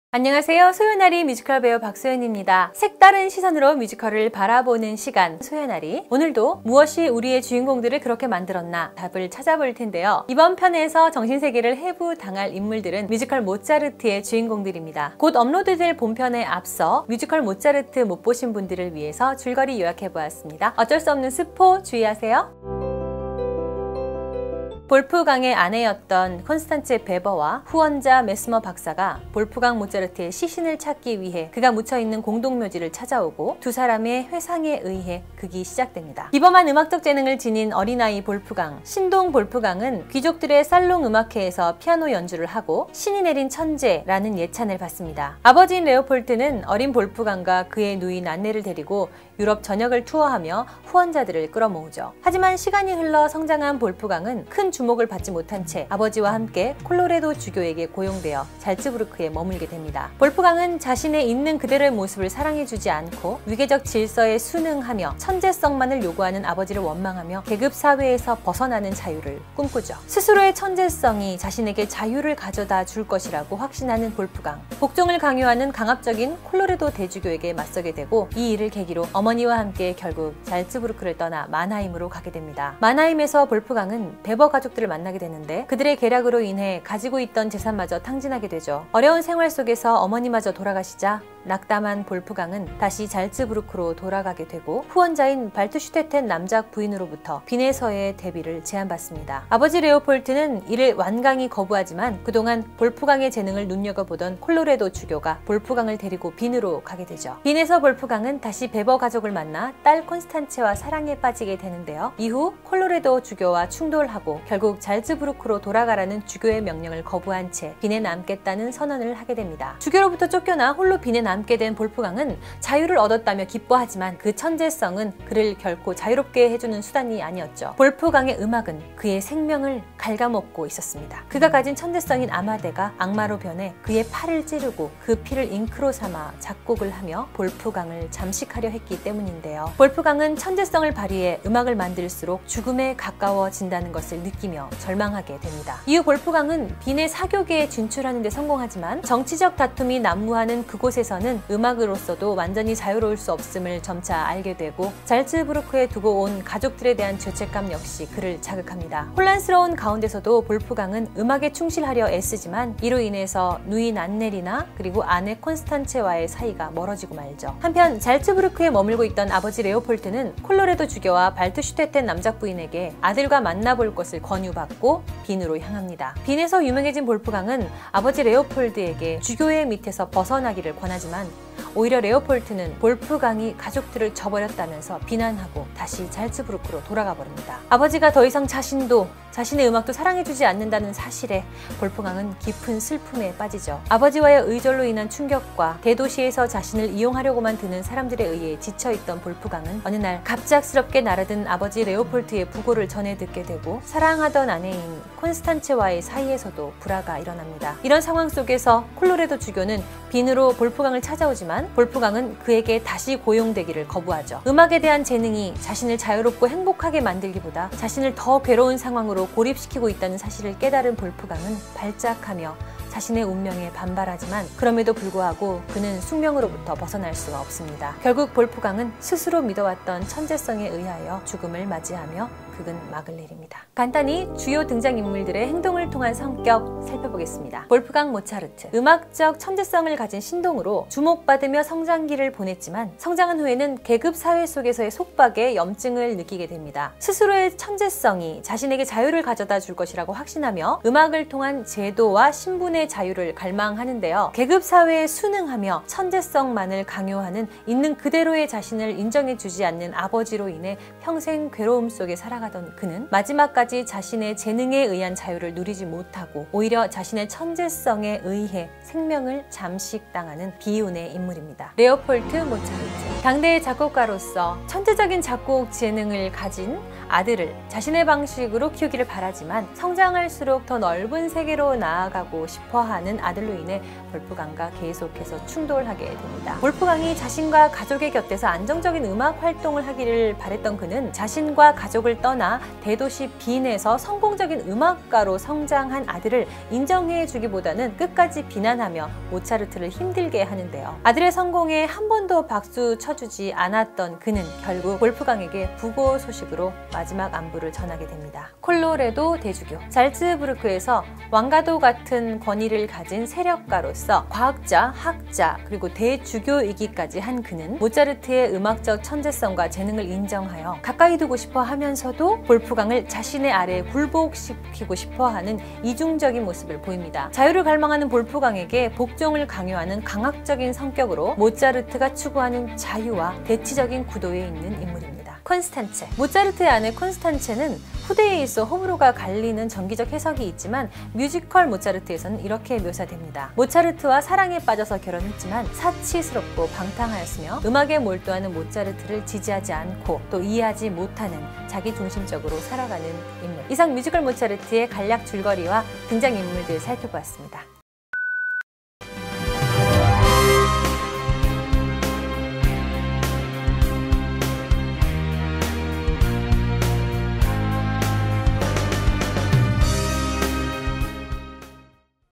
안녕하세요. 소연아리 뮤지컬 배우 박소연입니다. 색다른 시선으로 뮤지컬을 바라보는 시간 소연아리. 오늘도 무엇이 우리의 주인공들을 그렇게 만들었나 답을 찾아볼 텐데요. 이번 편에서 정신세계를 해부당할 인물들은 뮤지컬 모차르트의 주인공들입니다. 곧 업로드될 본편에 앞서 뮤지컬 모차르트 못 보신 분들을 위해서 줄거리 요약해보았습니다. 어쩔 수 없는 스포 주의하세요. 볼프강의 아내였던 콘스탄체 베버와 후원자 메스머 박사가 볼프강 모차르트의 시신을 찾기 위해 그가 묻혀있는 공동묘지를 찾아오고 두 사람의 회상에 의해 극이 시작됩니다. 비범한 음악적 재능을 지닌 어린아이 볼프강, 신동 볼프강은 귀족들의 살롱 음악회에서 피아노 연주를 하고 신이 내린 천재라는 예찬을 받습니다. 아버지인 레오폴트는 어린 볼프강과 그의 누이 난네를 데리고 유럽 전역을 투어하며 후원자들을 끌어모으죠. 하지만 시간이 흘러 성장한 볼프강은 큰 주목을 받지 못한 채 아버지와 함께 콜로레도 주교에게 고용되어 잘츠부르크에 머물게 됩니다. 볼프강은 자신의 있는 그대로의 모습을 사랑해주지 않고 위계적 질서에 순응하며 천재성만을 요구하는 아버지를 원망하며 계급 사회에서 벗어나는 자유를 꿈꾸죠. 스스로의 천재성이 자신에게 자유를 가져다 줄 것이라고 확신하는 볼프강. 복종을 강요하는 강압적인 콜로레도 대주교에게 맞서게 되고 이 일을 계기로 어머니와 함께 결국 잘츠부르크를 떠나 만하임으로 가게 됩니다. 만하임에서 볼프강은 베버 가족들을 만나게 되는데 그들의 계략으로 인해 가지고 있던 재산마저 탕진하게 되죠. 어려운 생활 속에서 어머니마저 돌아가시자 낙담한 볼프강은 다시 잘츠부르크로 돌아가게 되고 후원자인 발트슈테텐 남작 부인으로부터 비네서의 데뷔를 제안받습니다. 아버지 레오폴트는 이를 완강히 거부하지만 그동안 볼프강의 재능을 눈여겨보던 콜로레도 주교가 볼프강을 데리고 빈으로 가게 되죠. 빈에서 볼프강은 다시 베버 가족을 만나 딸 콘스탄체와 사랑에 빠지게 되는데요. 이후 콜로레도 주교와 충돌하고 결국 잘츠부르크로 돌아가라는 주교의 명령을 거부한 채 빈에 남겠다는 선언을 하게 됩니다. 주교로부터 쫓겨나 홀로 빈에 남게 된 볼프강은 자유를 얻었다며 기뻐하지만 그 천재성은 그를 결코 자유롭게 해주는 수단이 아니었죠. 볼프강의 음악은 그의 생명을 갉아먹고 있었습니다. 그가 가진 천재성인 아마데가 악마로 변해 그의 팔을 찌르고 그 피를 잉크로 삼아 작곡을 하며 볼프강을 잠식하려 했기 때문인데요. 볼프강은 천재성을 발휘해 음악을 만들수록 죽음에 가까워진다는 것을 느끼며 절망하게 됩니다. 이후 볼프강은 빈의 사교계에 진출하는 데 성공하지만 정치적 다툼이 난무하는 그곳에서는 음악으로서도 완전히 자유로울 수 없음을 점차 알게 되고 잘츠부르크에 두고 온 가족들에 대한 죄책감 역시 그를 자극합니다. 혼란스러운 가운데서도 볼프강은 음악에 충실하려 애쓰지만 이로 인해서 누이 난넬이나 그리고 아내 콘스탄체와의 사이가 멀어지고 말죠. 한편 잘츠부르크에 머물고 있던 아버지 레오폴트는 콜로레도 주교와 발트슈테텐 남작 부인에게 아들과 만나볼 것을 권유받고 빈으로 향합니다. 빈에서 유명해진 볼프강은 아버지 레오폴드에게 주교의 밑에서 벗어나기를 권하지만 오히려 레오폴트는 볼프강이 가족들을 저버렸다면서 비난하고 다시 잘츠부르크로 돌아가 버립니다. 아버지가 더 이상 자신도 자신의 음악도 사랑해주지 않는다는 사실에 볼프강은 깊은 슬픔에 빠지죠. 아버지와의 의절로 인한 충격과 대도시에서 자신을 이용하려고만 드는 사람들에 의해 지쳐있던 볼프강은 어느 날 갑작스럽게 날아든 아버지 레오폴트의 부고를 전해 듣게 되고 사랑하던 아내인 콘스탄체와의 사이에서도 불화가 일어납니다. 이런 상황 속에서 콜로레도 주교는 빈으로 볼프강을 찾아오지만 볼프강은 그에게 다시 고용되기를 거부하죠. 음악에 대한 재능이 자신을 자유롭고 행복하게 만들기보다 자신을 더 괴로운 상황으로 고립시키고 있다는 사실을 깨달은 볼프강은 발작하며 자신의 운명에 반발하지만 그럼에도 불구하고 그는 숙명으로부터 벗어날 수가 없습니다. 결국 볼프강은 스스로 믿어왔던 천재성에 의하여 죽음을 맞이하며 극은 막을 내립니다. 간단히 주요 등장인물들의 행동을 통한 성격 살펴보겠습니다. 볼프강 모차르트. 음악적 천재성을 가진 신동으로 주목받으며 성장기를 보냈지만 성장한 후에는 계급 사회 속에서의 속박에 염증을 느끼게 됩니다. 스스로의 천재성이 자신에게 자유를 가져다 줄 것이라고 확신하며 음악을 통한 제도와 신분의 자유를 갈망하는데요. 계급 사회에 순응하며 천재성만을 강요하는 있는 그대로의 자신을 인정해주지 않는 아버지로 인해 평생 괴로움 속에 살아가던 그는 마지막까지 자신의 재능에 의한 자유를 누리지 못하고 오히려 자신의 천재성에 의해 생명을 잠식당하는 비운의 인물입니다. 레오폴트 모차르트. 당대의 작곡가로서 천재적인 작곡 재능을 가진 아들을 자신의 방식으로 키우기를 바라지만 성장할수록 더 넓은 세계로 나아가고 싶어 싶어하는 아들로 인해 볼프강과 계속해서 충돌하게 됩니다. 볼프강이 자신과 가족의 곁에서 안정적인 음악 활동을 하기를 바랬던 그는 자신과 가족을 떠나 대도시 빈에서 성공적인 음악가로 성장한 아들을 인정해 주기보다는 끝까지 비난하며 모차르트를 힘들게 하는데요. 아들의 성공에 한 번도 박수 쳐주지 않았던 그는 결국 볼프강에게 부고 소식으로 마지막 안부를 전하게 됩니다. 콜로레도 대주교 잘츠부르크에서 왕가도 같은 권위를 가진 세력가로서 과학자, 학자, 그리고 대주교이기까지 한 그는 모차르트의 음악적 천재성과 재능을 인정하여 가까이 두고 싶어 하면서도 볼프강을 자신의 아래에 굴복시키고 싶어 하는 이중적인 모습을 보입니다. 자유를 갈망하는 볼프강에게 복종을 강요하는 강압적인 성격으로 모차르트가 추구하는 자유와 대치적인 구도에 있는 인물입니다. 콘스탄체. 모차르트의 아내 콘스탄체는 후대에 있어 호불호가 갈리는 정기적 해석이 있지만 뮤지컬 모차르트에서는 이렇게 묘사됩니다. 모차르트와 사랑에 빠져서 결혼했지만 사치스럽고 방탕하였으며 음악에 몰두하는 모차르트를 지지하지 않고 또 이해하지 못하는 자기중심적으로 살아가는 인물. 이상 뮤지컬 모차르트의 간략 줄거리와 등장인물들 살펴보았습니다.